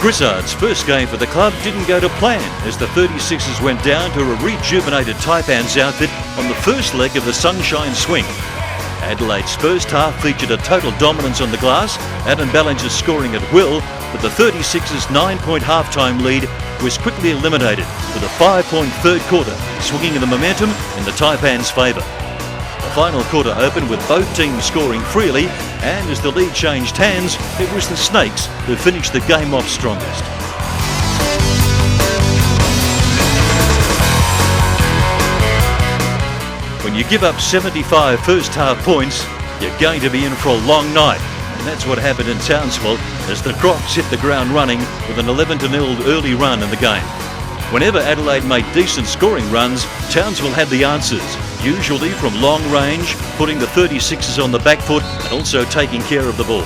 Grizzard's first game for the club didn't go to plan as the 36ers went down to a rejuvenated Taipans outfit on the first leg of the Sunshine Swing. Adelaide's first half featured a total dominance on the glass, Adam Ballinger scoring at will, but the 36ers' 9-point halftime lead was quickly eliminated with a 5-point third quarter, swinging the momentum in the Taipans' favour. The final quarter opened with both teams scoring freely, and as the lead changed hands, it was the Snakes who finished the game off strongest. When you give up 75 first half points, you're going to be in for a long night. And that's what happened in Townsville as the Crocs hit the ground running with an 11-0 early run in the game. Whenever Adelaide made decent scoring runs, Townsville had the answers, usually from long range, putting the 36ers on the back foot and also taking care of the ball.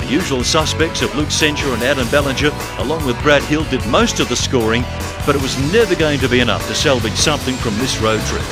The usual suspects of Luke Sencher and Adam Ballinger, along with Brad Hill, did most of the scoring, but it was never going to be enough to salvage something from this road trip.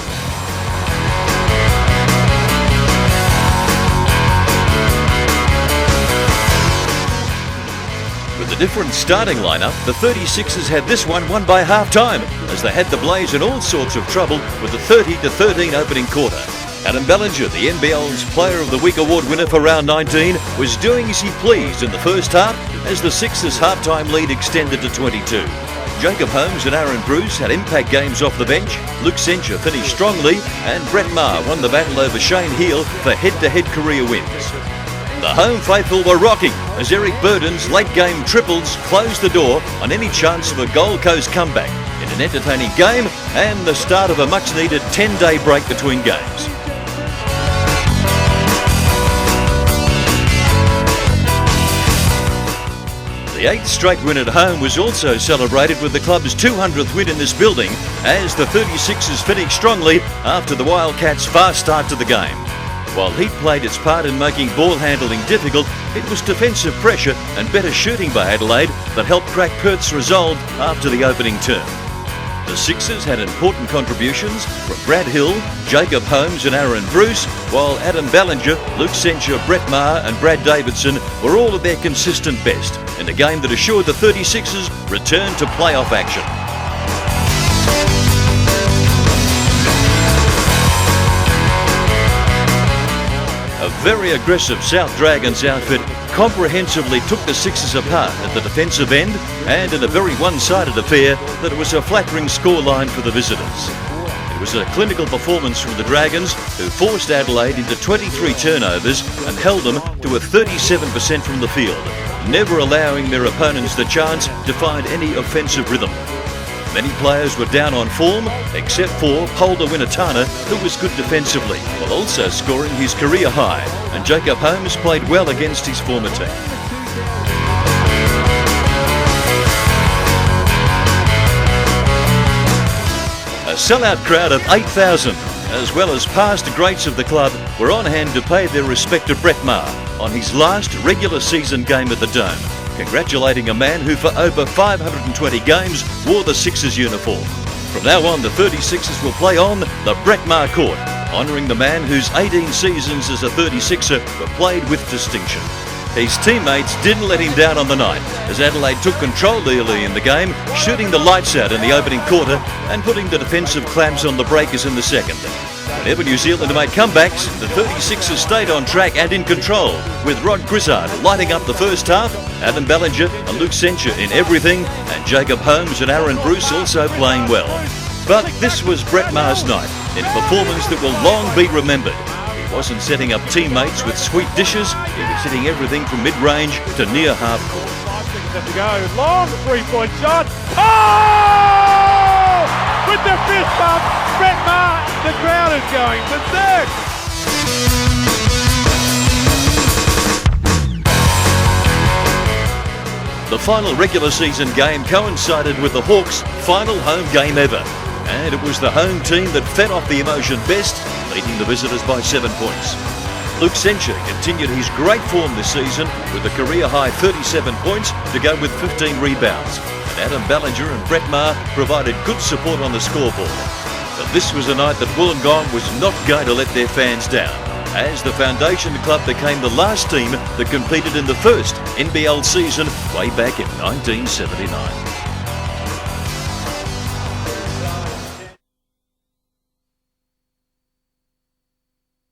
With a different starting lineup, the 36ers had this one won by half-time as they had the Blaze in all sorts of trouble with the 30-13 opening quarter. Adam Ballinger, the NBL's Player of the Week award winner for round 19, was doing as he pleased in the first half as the Sixers' half-time lead extended to 22. Jacob Holmes and Aaron Bruce had impact games off the bench, Luke Sencher finished strongly, and Brett Maher won the battle over Shane Heal for head-to-head career wins. The home faithful were rocking as Eric Burden's late-game triples closed the door on any chance of a Gold Coast comeback in an entertaining game and the start of a much-needed 10-day break between games. The 8th straight win at home was also celebrated with the club's 200th win in this building as the 36ers finished strongly after the Wildcats' fast start to the game. While heat played its part in making ball handling difficult, it was defensive pressure and better shooting by Adelaide that helped crack Perth's resolve after the opening term. The Sixers had important contributions from Brad Hill, Jacob Holmes and Aaron Bruce, while Adam Ballinger, Luke Sencher, Brett Maher and Brad Davidson were all at their consistent best in a game that assured the 36ers return to playoff action. A very aggressive South Dragons outfit comprehensively took the Sixers apart at the defensive end, and in a very one-sided affair that was a flattering scoreline for the visitors. It was a clinical performance from the Dragons, who forced Adelaide into 23 turnovers and held them to a 37% from the field, never allowing their opponents the chance to find any offensive rhythm. Many players were down on form, except for Polder Winatana, who was good defensively, while also scoring his career high, and Jacob Holmes played well against his former team. A sellout crowd of 8,000, as well as past greats of the club, were on hand to pay their respect to Brett Maher on his last regular season game at the Dome, congratulating a man who for over 520 games wore the Sixers uniform. From now on, the 36ers will play on the Brett Maher court, honouring the man whose 18 seasons as a 36er were played with distinction. His teammates didn't let him down on the night as Adelaide took control early in the game, shooting the lights out in the opening quarter and putting the defensive clamps on the breakers in the second. Whenever New Zealand made comebacks, the 36ers stayed on track and in control, with Rod Grizzard lighting up the first half, Adam Ballinger and Luke Sencher in everything, and Jacob Holmes and Aaron Bruce also playing well. But this was Brett Maher's night, in a performance that will long be remembered. He wasn't setting up teammates with sweet dishes, he was hitting everything from mid-range to near half-court. 5 seconds left to go, long three-point shot, oh! With the fist bump, Brett Maher, the crowd is going berserk! The final regular season game coincided with the Hawks' final home game ever, and it was the home team that fed off the emotion best, leading the visitors by 7 points. Luke Sencher continued his great form this season with a career-high 37 points to go with 15 rebounds, and Adam Ballinger and Brett Maher provided good support on the scoreboard. But this was a night that Wollongong was not going to let their fans down. as the Foundation Club became the last team that competed in the first NBL season way back in 1979.